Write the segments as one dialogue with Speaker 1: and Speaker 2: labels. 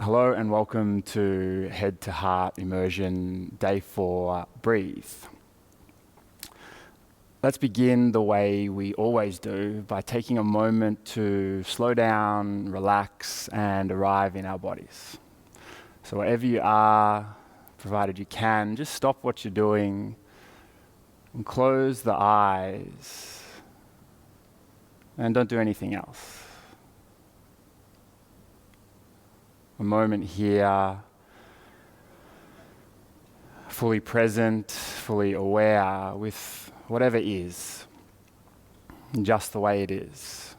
Speaker 1: Hello and welcome to Head to Heart Immersion Day 4, Breathe. Let's begin the way we always do by taking a moment to slow down, relax and arrive in our bodies. So wherever you are, provided you can, just stop what you're doing and close the eyes and don't do anything else. A moment here, fully present, fully aware with whatever is, just the way it is.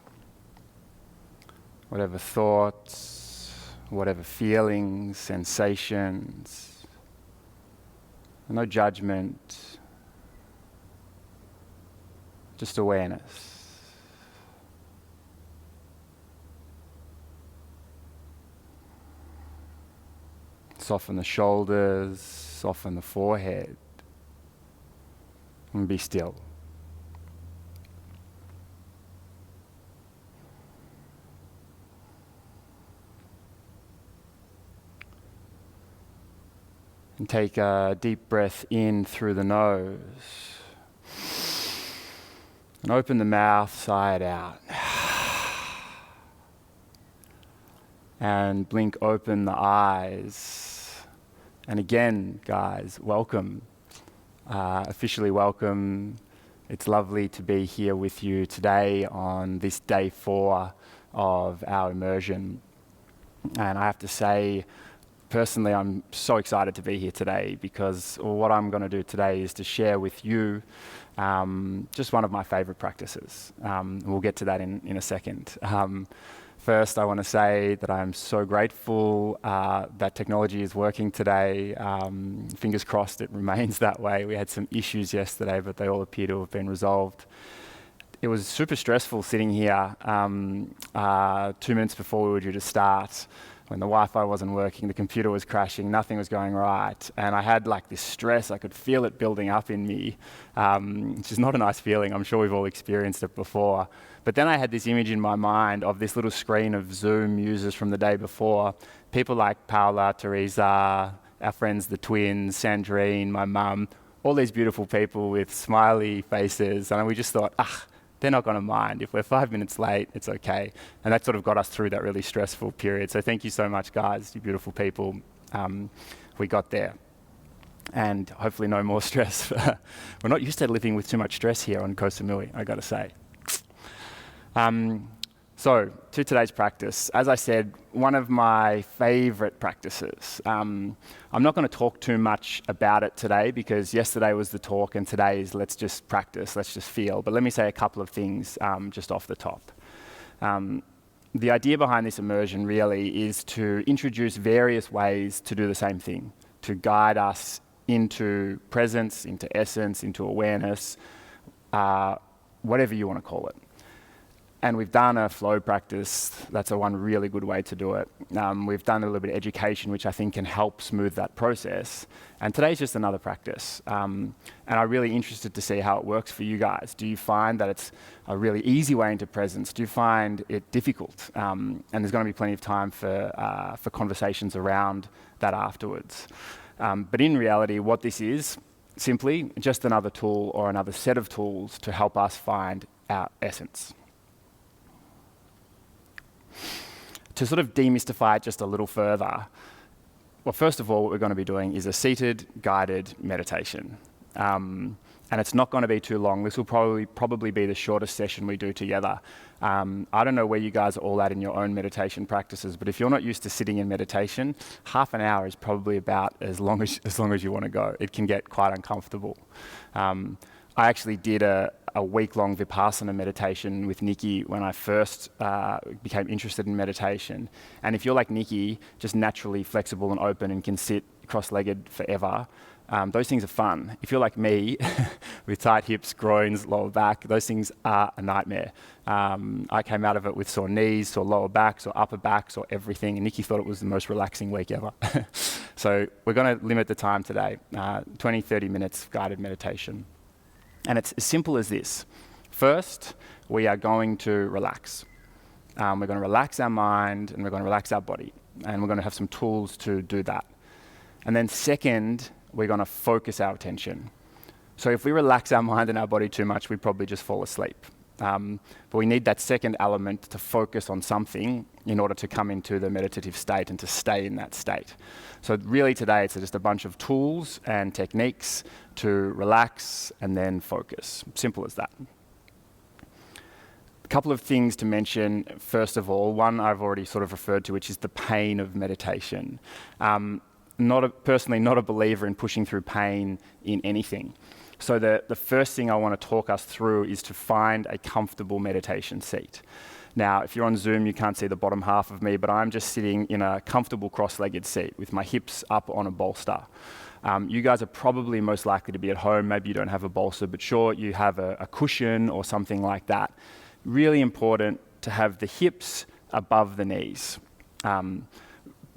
Speaker 1: Whatever thoughts, whatever feelings, sensations, no judgment, just awareness. Soften the shoulders, soften the forehead, and be still. And take a deep breath in through the nose. And open the mouth, sigh it out. And blink open the eyes. And again, guys, welcome. Officially welcome. It's lovely to be here with you today on this day 4 of our immersion. And I have to say, personally, I'm so excited to be here today because what I'm going to do today is to share with you just one of my favorite practices. We'll get to that in a second. First, I want to say that I'm so grateful that technology is working today. Fingers crossed it remains that way. We had some issues yesterday, but they all appear to have been resolved. It was super stressful sitting here 2 minutes before we were due to start, when the Wi-Fi wasn't working, the computer was crashing, nothing was going right. And I had like this stress, I could feel it building up in me, which is not a nice feeling. I'm sure we've all experienced it before. But then I had this image in my mind of this little screen of Zoom users from the day before, people like Paula, Teresa, our friends, the twins, Sandrine, my mum, all these beautiful people with smiley faces. And we just thought, they're not going to mind. If we're 5 minutes late, it's okay. And that sort of got us through that really stressful period. So thank you so much, guys, you beautiful people. We got there. And hopefully no more stress. We're not used to living with too much stress here on Koh Samui, I got to say. So to today's practice, as I said, one of my favorite practices. I'm not going to talk too much about it today because yesterday was the talk and today is let's just practice, let's just feel. But let me say a couple of things just off the top. The idea behind this immersion really is to introduce various ways to do the same thing, to guide us into presence, into essence, into awareness, whatever you want to call it. And we've done a flow practice. That's one really good way to do it. We've done a little bit of education, which I think can help smooth that process. And today's just another practice. And I'm really interested to see how it works for you guys. Do you find that it's a really easy way into presence? Do you find it difficult? And there's going to be plenty of time for conversations around that afterwards. But in reality, what this is, simply just another tool or another set of tools to help us find our essence. To sort of demystify it just a little further, well, first of all, what we're going to be doing is a seated, guided meditation. And it's not going to be too long. This will probably be the shortest session we do together. I don't know where you guys are all at in your own meditation practices, but if you're not used to sitting in meditation, half an hour is probably about as long as you want to go. It can get quite uncomfortable. I actually did a week-long Vipassana meditation with Nikki when I first became interested in meditation. And if you're like Nikki, just naturally flexible and open and can sit cross-legged forever, those things are fun. If you're like me, with tight hips, groins, lower back, those things are a nightmare. I came out of it with sore knees, sore lower backs, or upper backs, or everything. And Nikki thought it was the most relaxing week ever. So we're going to limit the time today, 20, 30 minutes guided meditation. And it's as simple as this. First, we are going to relax. We're going to relax our mind and we're going to relax our body. And we're going to have some tools to do that. And then second, we're going to focus our attention. So if we relax our mind and our body too much, we probably just fall asleep. But we need that second element to focus on something in order to come into the meditative state and to stay in that state. So really today it's just a bunch of tools and techniques to relax and then focus. Simple as that. A couple of things to mention, first of all. One I've already sort of referred to, which is the pain of meditation. Personally not a believer in pushing through pain in anything. So the first thing I want to talk us through is to find a comfortable meditation seat. Now, if you're on Zoom, you can't see the bottom half of me, but I'm just sitting in a comfortable cross-legged seat with my hips up on a bolster. You guys are probably most likely to be at home. Maybe you don't have a bolster, but sure, you have a cushion or something like that. Really important to have the hips above the knees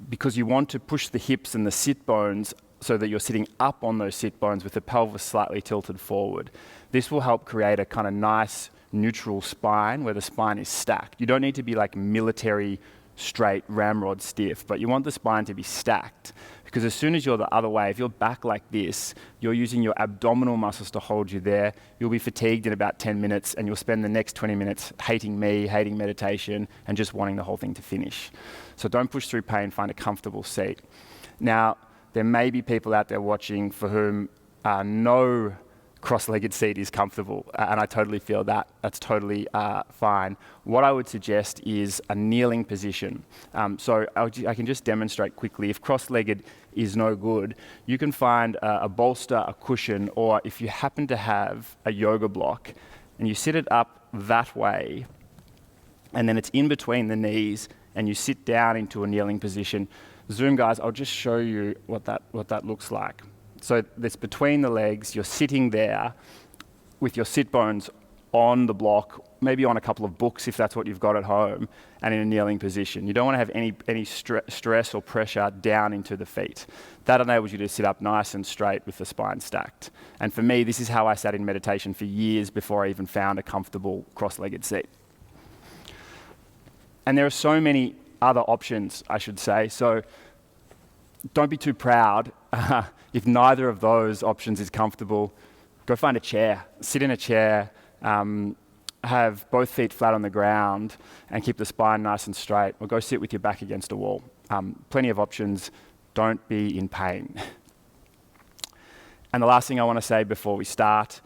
Speaker 1: because you want to push the hips and the sit bones so that you're sitting up on those sit bones with the pelvis slightly tilted forward. This will help create a kind of nice neutral spine where the spine is stacked. You don't need to be like military straight ramrod stiff, but you want the spine to be stacked because as soon as you're the other way, if you're back like this, you're using your abdominal muscles to hold you there. You'll be fatigued in about 10 minutes and you'll spend the next 20 minutes hating me, hating meditation, and just wanting the whole thing to finish. So don't push through pain, find a comfortable seat. Now, there may be people out there watching for whom no cross-legged seat is comfortable, and I totally feel that. That's totally fine. What I would suggest is a kneeling position. So I can just demonstrate quickly. If cross-legged is no good, you can find a bolster, a cushion, or if you happen to have a yoga block, and you sit it up that way, and then it's in between the knees, and you sit down into a kneeling position. Zoom guys, I'll just show you what that looks like. So it's between the legs, you're sitting there with your sit bones on the block, maybe on a couple of books if that's what you've got at home, and in a kneeling position. You don't want to have any stress or pressure down into the feet. That enables you to sit up nice and straight with the spine stacked. And for me, this is how I sat in meditation for years before I even found a comfortable cross-legged seat. And there are so many other options, I should say. So don't be too proud. If neither of those options is comfortable, go find a chair. Sit in a chair, have both feet flat on the ground, and keep the spine nice and straight. Or go sit with your back against a wall. Plenty of options. Don't be in pain. And the last thing I want to say before we start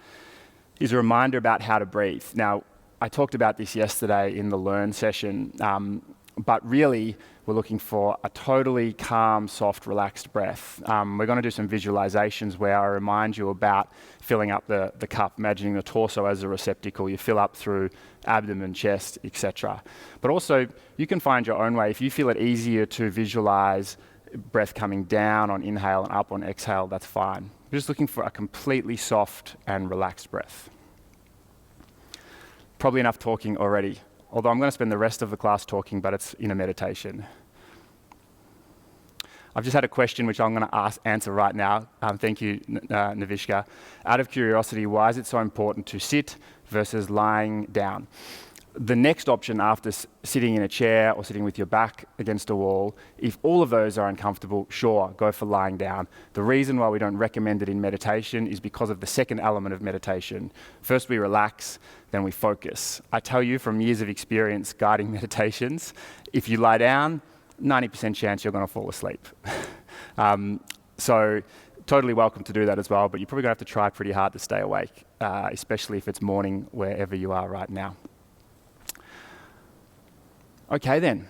Speaker 1: is a reminder about how to breathe. Now, I talked about this yesterday in the Learn session, but really we're looking for a totally calm, soft, relaxed breath. We're going to do some visualizations where I remind you about filling up the cup, imagining the torso as a receptacle. You fill up through abdomen, chest, etc. But also, you can find your own way. If you feel it easier to visualize breath coming down on inhale and up on exhale, that's fine. We're just looking for a completely soft and relaxed breath. Probably enough talking already. Although I'm going to spend the rest of the class talking, but it's in a meditation. I've just had a question which I'm going to answer right now. Thank you, Navishka. Out of curiosity, why is it so important to sit versus lying down? The next option after sitting in a chair or sitting with your back against a wall, if all of those are uncomfortable, sure, go for lying down. The reason why we don't recommend it in meditation is because of the second element of meditation. First we relax, then we focus. I tell you from years of experience guiding meditations, if you lie down, 90% chance you're going to fall asleep. So totally welcome to do that as well, but you're probably going to have to try pretty hard to stay awake, especially if it's morning wherever you are right now. Okay then,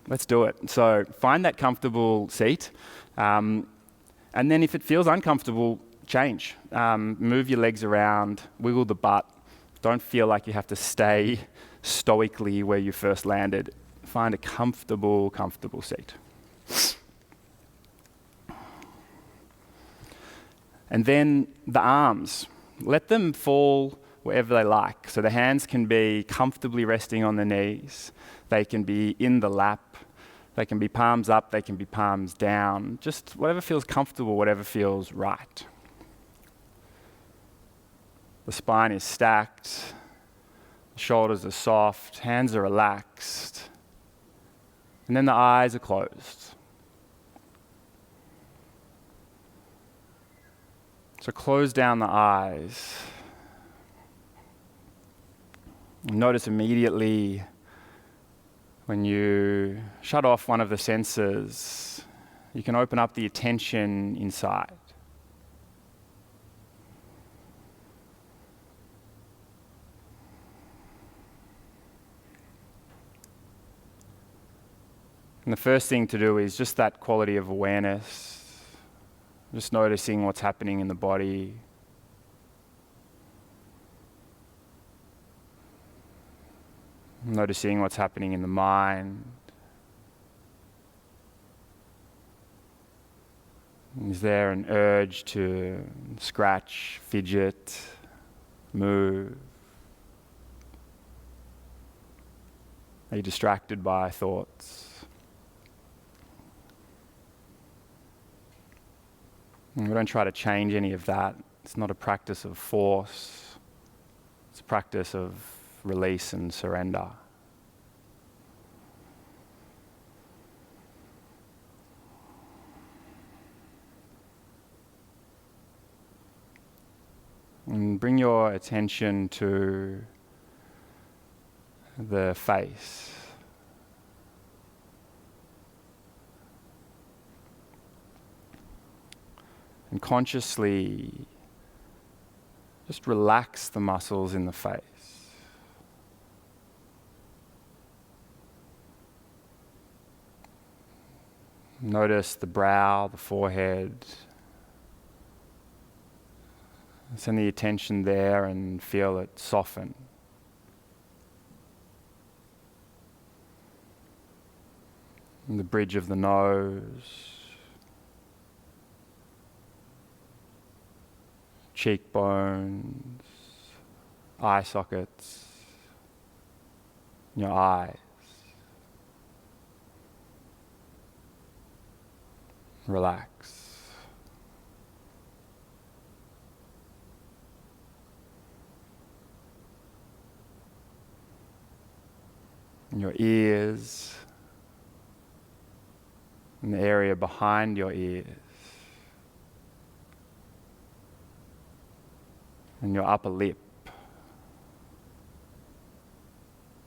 Speaker 1: let's do it. So find that comfortable seat, and then if it feels uncomfortable, change. Move your legs around, wiggle the butt. Don't feel like you have to stay stoically where you first landed. Find a comfortable seat. And then the arms, let them fall wherever they like. So the hands can be comfortably resting on the knees. They can be in the lap. They can be palms up. They can be palms down. Just whatever feels comfortable, whatever feels right. The spine is stacked. Shoulders are soft, hands are relaxed, and then the eyes are closed. So close down the eyes. Notice immediately when you shut off one of the senses, you can open up the attention inside. And the first thing to do is just that quality of awareness, just noticing what's happening in the body. Noticing what's happening in the mind. Is there an urge to scratch, fidget, move? Are you distracted by thoughts? And we don't try to change any of that. It's not a practice of force. It's a practice of release and surrender. And bring your attention to the face. And consciously just relax the muscles in the face. Notice the brow, the forehead. Send the attention there and feel it soften. And the bridge of the nose. Cheekbones, eye sockets, your eyes. Relax. Your ears, and the area behind your ears. And your upper lip.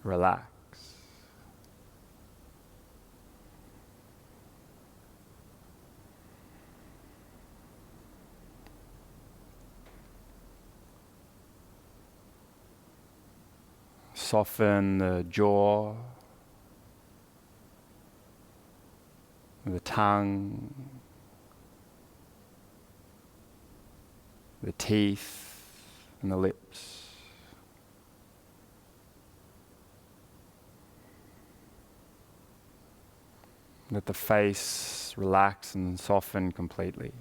Speaker 1: Relax. Soften the jaw, the tongue, the teeth, and the lips. Let the face relax and soften completely.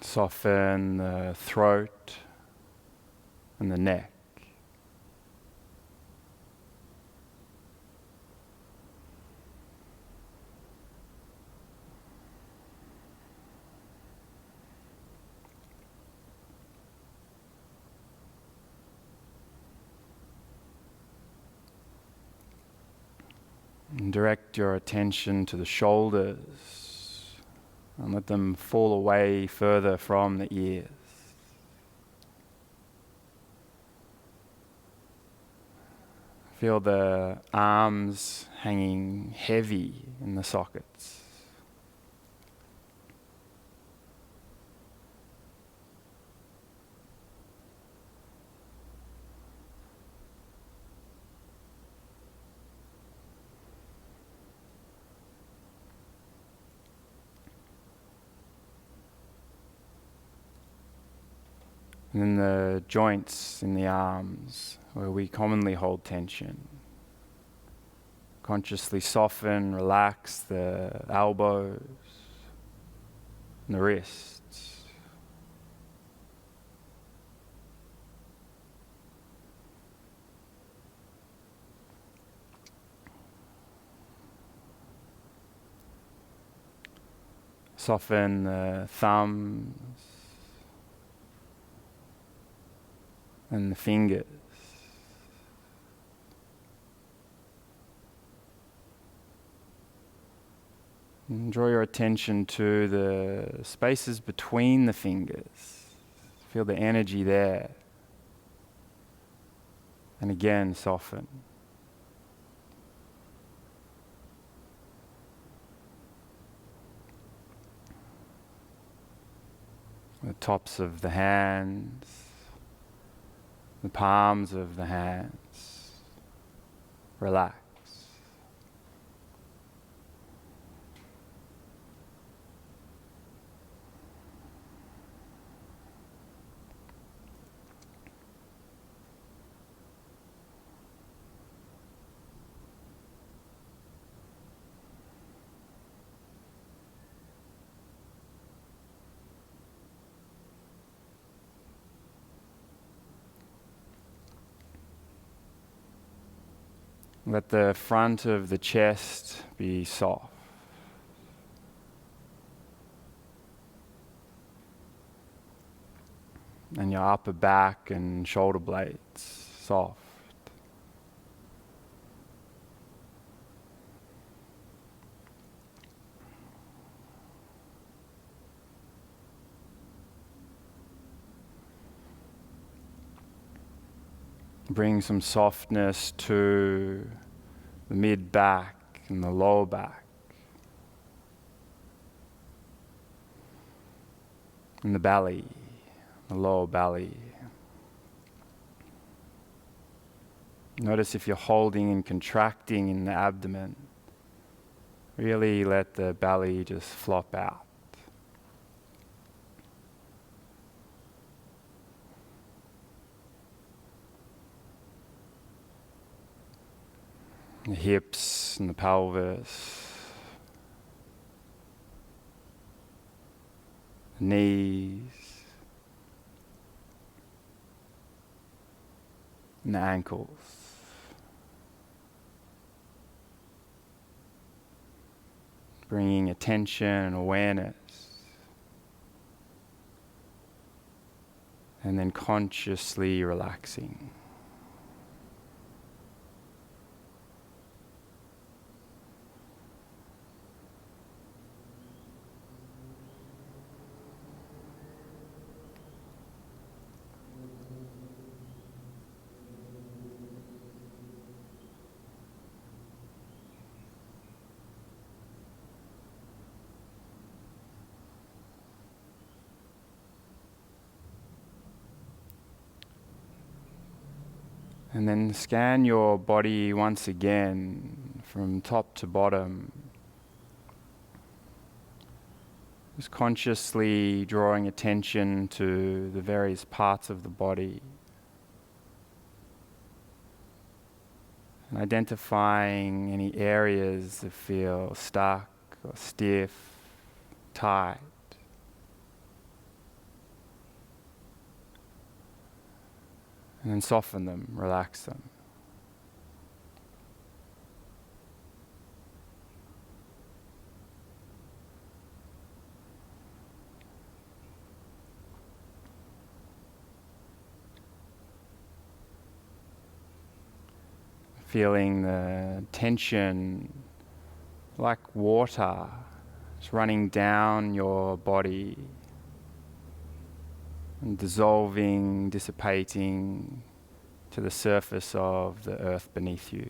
Speaker 1: Soften the throat and the neck. And direct your attention to the shoulders. And let them fall away further from the ears. Feel the arms hanging heavy in the sockets. And then the joints in the arms, where we commonly hold tension. Consciously soften, relax the elbows, and the wrists. Soften the thumbs and the fingers. And draw your attention to the spaces between the fingers. Feel the energy there. And again, soften. The tops of the hands, the palms of the hands. Relax. Let the front of the chest be soft. And your upper back and shoulder blades soft. Bring some softness to the mid back and the lower back. And the belly, the lower belly. Notice if you're holding and contracting in the abdomen. Really let the belly just flop out. The hips and the pelvis, the knees, and the ankles. Bringing attention and awareness, and then consciously relaxing. And then scan your body once again from top to bottom. Just consciously drawing attention to the various parts of the body. And identifying any areas that feel stuck or stiff, tight. And then soften them, relax them. Feeling the tension like water just running down your body and dissolving, dissipating to the surface of the earth beneath you.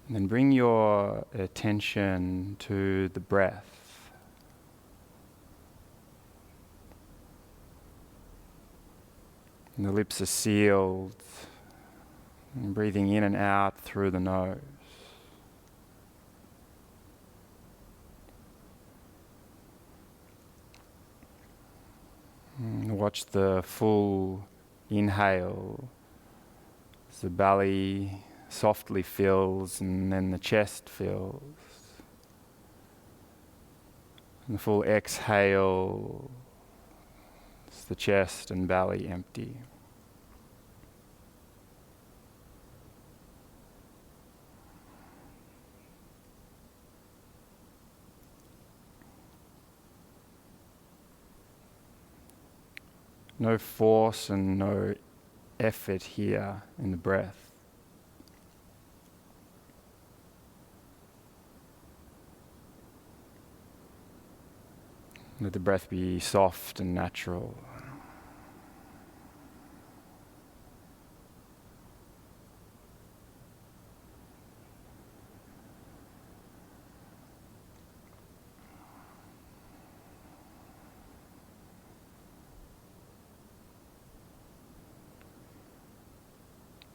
Speaker 1: And then bring your attention to the breath. And the lips are sealed. And breathing in and out through the nose. And watch the full inhale as the belly softly fills and then the chest fills. And the full exhale as the chest and belly empty. No force and no effort here in the breath. Let the breath be soft and natural.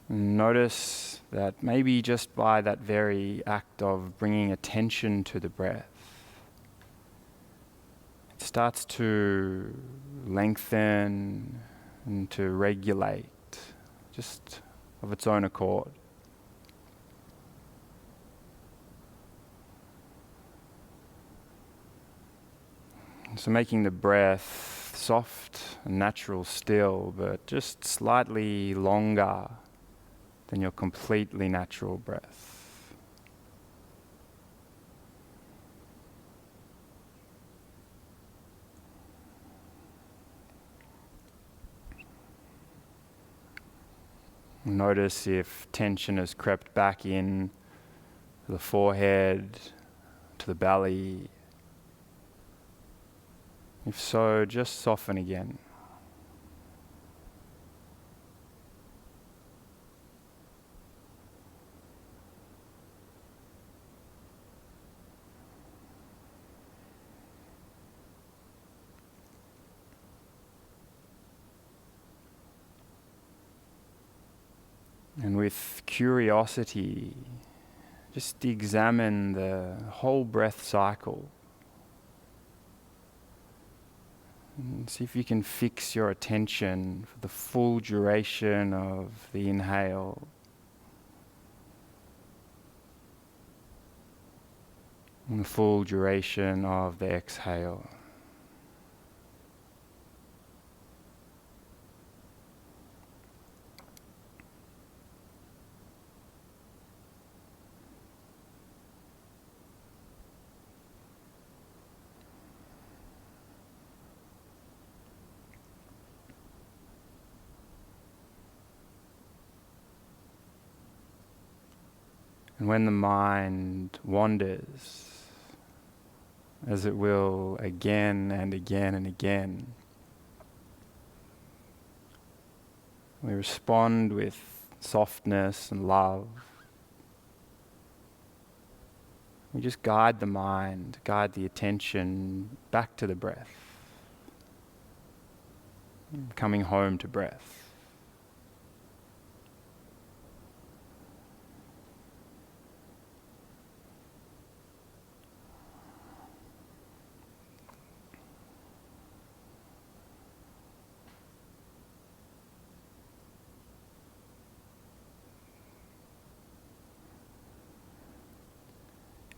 Speaker 1: Notice that maybe just by that very act of bringing attention to the breath, it starts to lengthen and to regulate just of its own accord. So making the breath soft and natural still, but just slightly longer than your completely natural breath. Notice if tension has crept back in to the forehead, to the belly. If so, just soften again. And with curiosity, just examine the whole breath cycle. And see if you can fix your attention for the full duration of the inhale. And the full duration of the exhale. And when the mind wanders, as it will again and again and again, we respond with softness and love. We just guide the mind, guide the attention back to the breath, coming home to breath.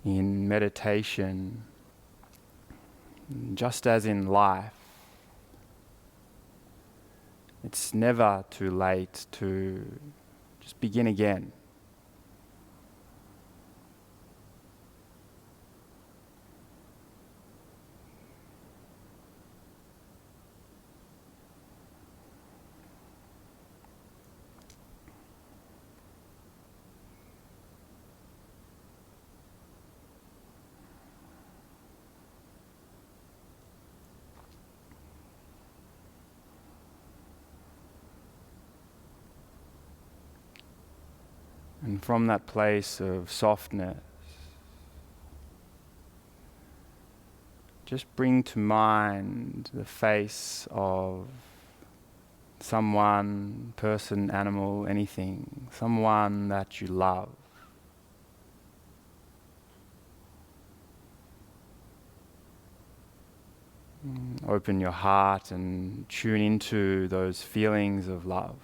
Speaker 1: In meditation, just as in life, it's never too late to just begin again. And from that place of softness, just bring to mind the face of someone, person, animal, anything, someone that you love. Open your heart and tune into those feelings of love.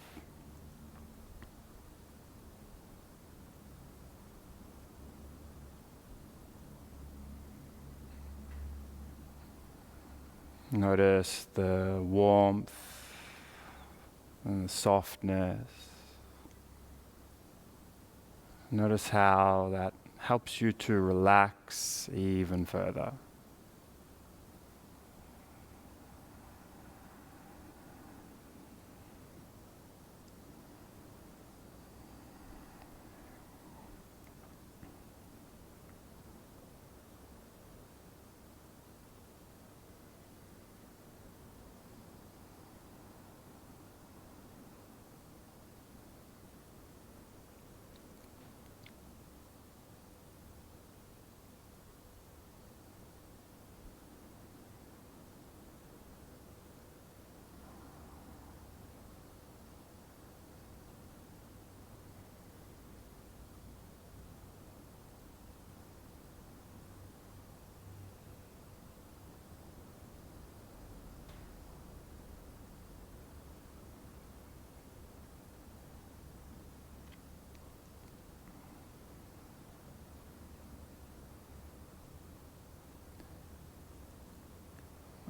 Speaker 1: Notice the warmth and the softness. Notice how that helps you to relax even further.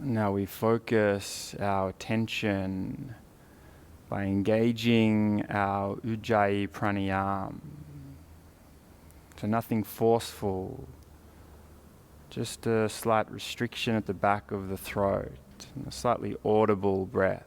Speaker 1: Now we focus our attention by engaging our Ujjayi pranayama. So nothing forceful, just a slight restriction at the back of the throat, and a slightly audible breath.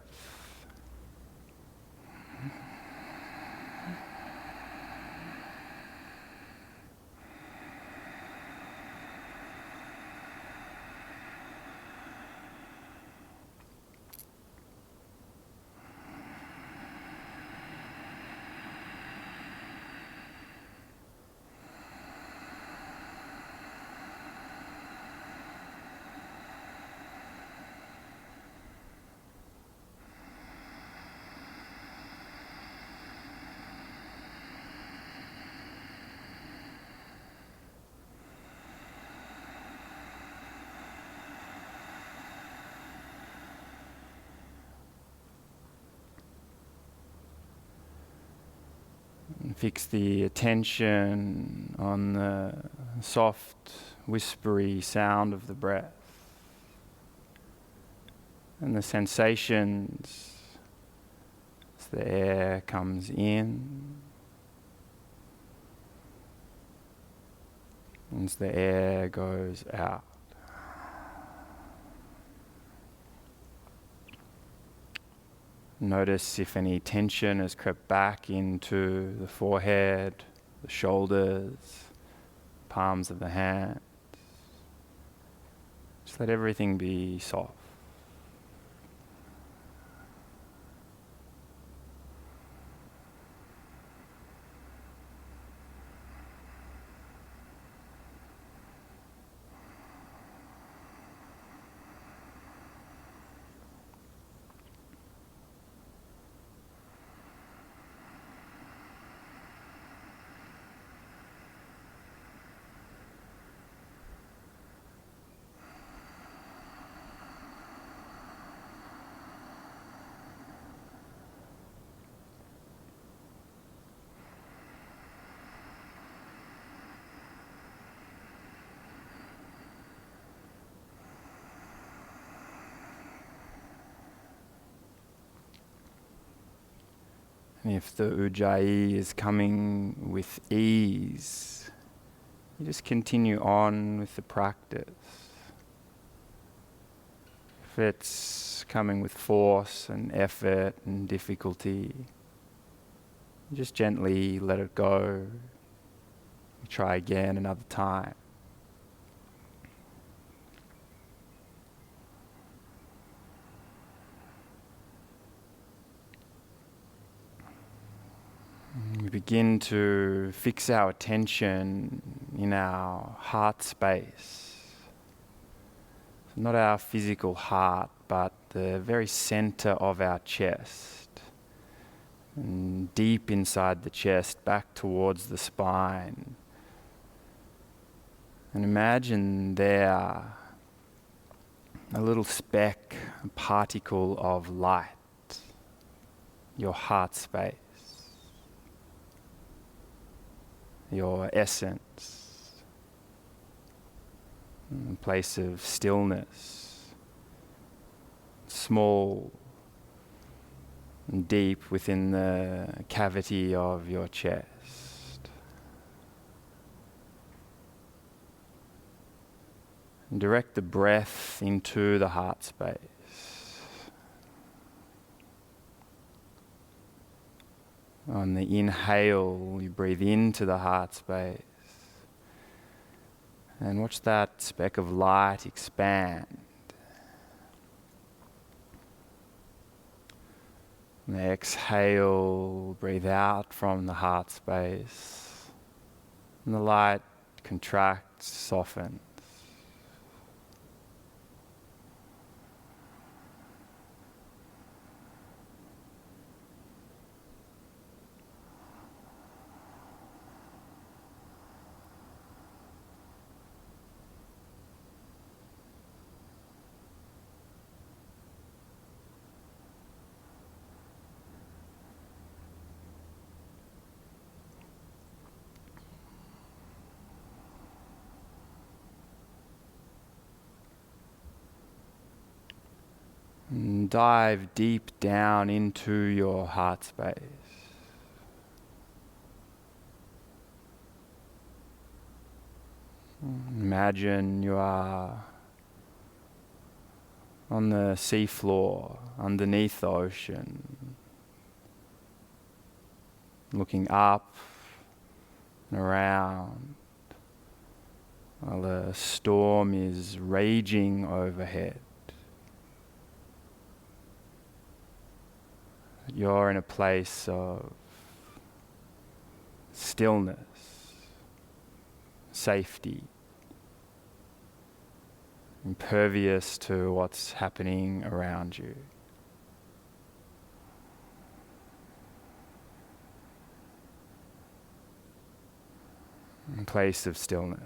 Speaker 1: And fix the attention on the soft, whispery sound of the breath and the sensations as the air comes in and as the air goes out. Notice if any tension has crept back into the forehead, the shoulders, palms of the hands. Just let everything be soft. And if the Ujjayi is coming with ease, you just continue on with the practice. If it's coming with force and effort and difficulty, just gently let it go. Try again another time. We begin to fix our attention in our heart space. So not our physical heart, but the very center of our chest. and deep inside the chest, back towards the spine. And imagine there a little speck, a particle of light, your heart space, your essence, a place of stillness, small and deep within the cavity of your chest. And direct the breath into the heart space. On the inhale, you breathe into the heart space and watch that speck of light expand. On the exhale, breathe out from the heart space and the light contracts, softens. And dive deep down into your heart space. Imagine you are on the seafloor, underneath the ocean, looking up and around while the storm is raging overhead. You're in a place of stillness, safety, impervious to what's happening around you. A place of stillness.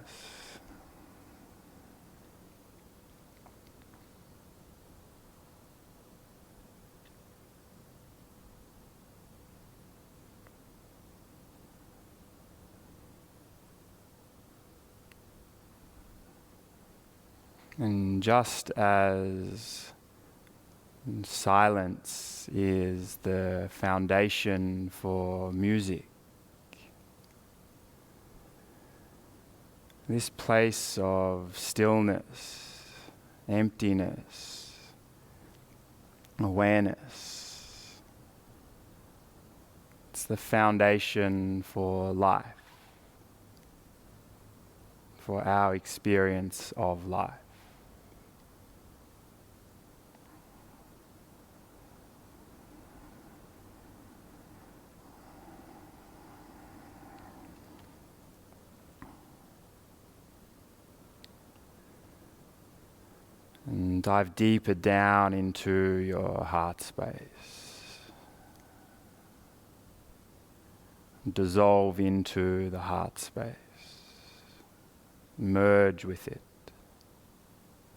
Speaker 1: And just as silence is the foundation for music, this place of stillness, emptiness, awareness, it's the foundation for life, for our experience of life. And dive deeper down into your heart space. Dissolve into the heart space. Merge with it.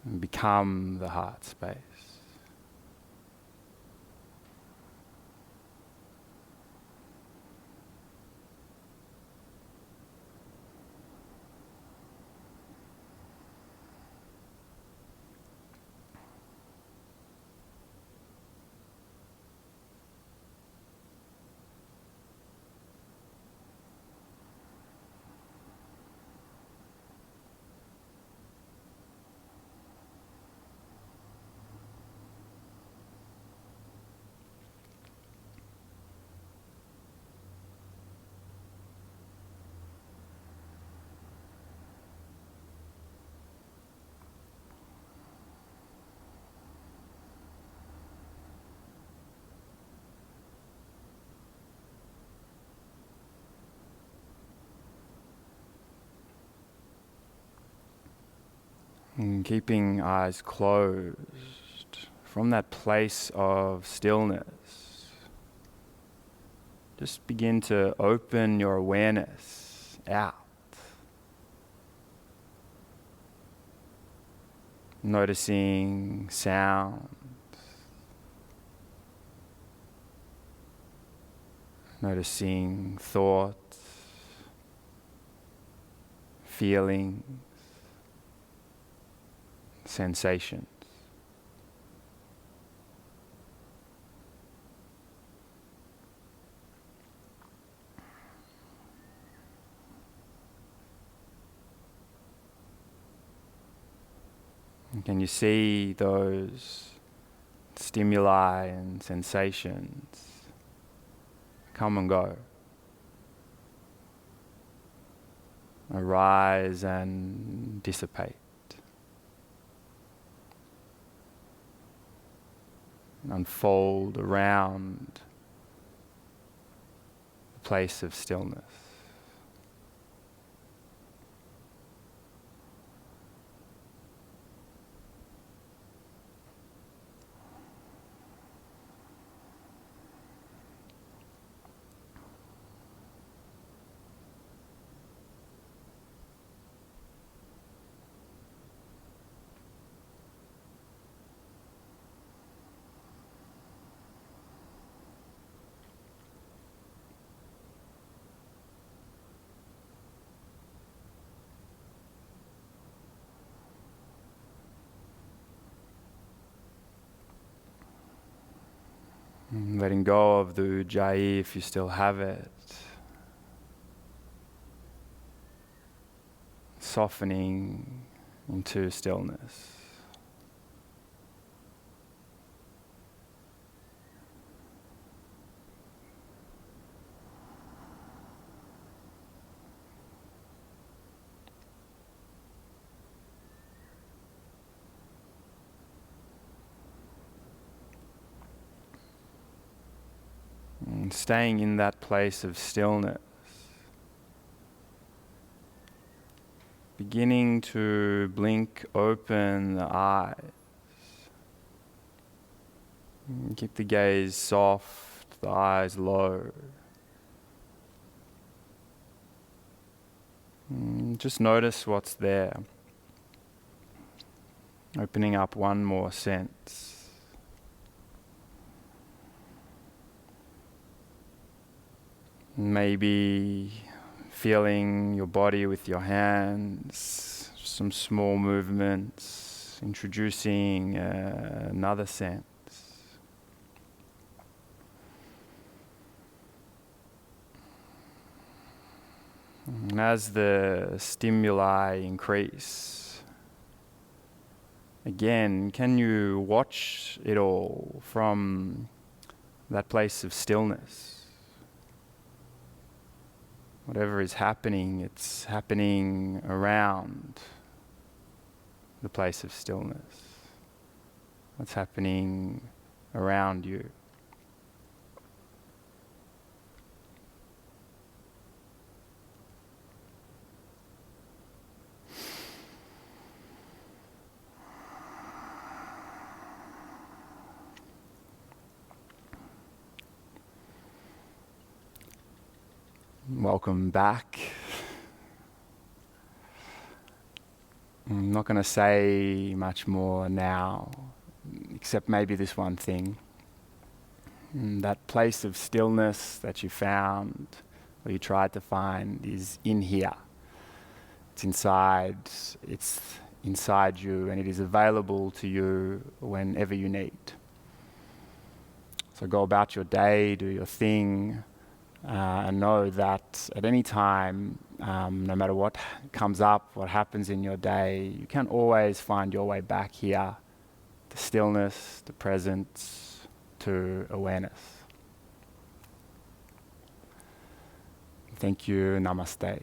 Speaker 1: And become the heart space. And keeping eyes closed, from that place of stillness, just begin to open your awareness out. Noticing sound, noticing thoughts, feelings, sensations. And can you see those stimuli and sensations come and go, arise and dissipate, and unfold around the place of stillness? Letting go of the Ujjayi if you still have it. Softening into stillness. And staying in that place of stillness, beginning to blink open the eyes. And keep the gaze soft, the eyes low. And just notice what's there. Opening up one more sense. Maybe feeling your body with your hands, some small movements, introducing another sense. And as the stimuli increase, again, can you watch it all from that place of stillness? Whatever is happening, it's happening around the place of stillness. What's happening around you? Welcome back. I'm not going to say much more now, except maybe this one thing. That place of stillness that you found, or you tried to find, is in here. It's inside you, and it is available to you whenever you need. So go about your day, do your thing, and know that at any time, no matter what comes up, what happens in your day, you can always find your way back here to stillness, to presence, to awareness. Thank you. Namaste.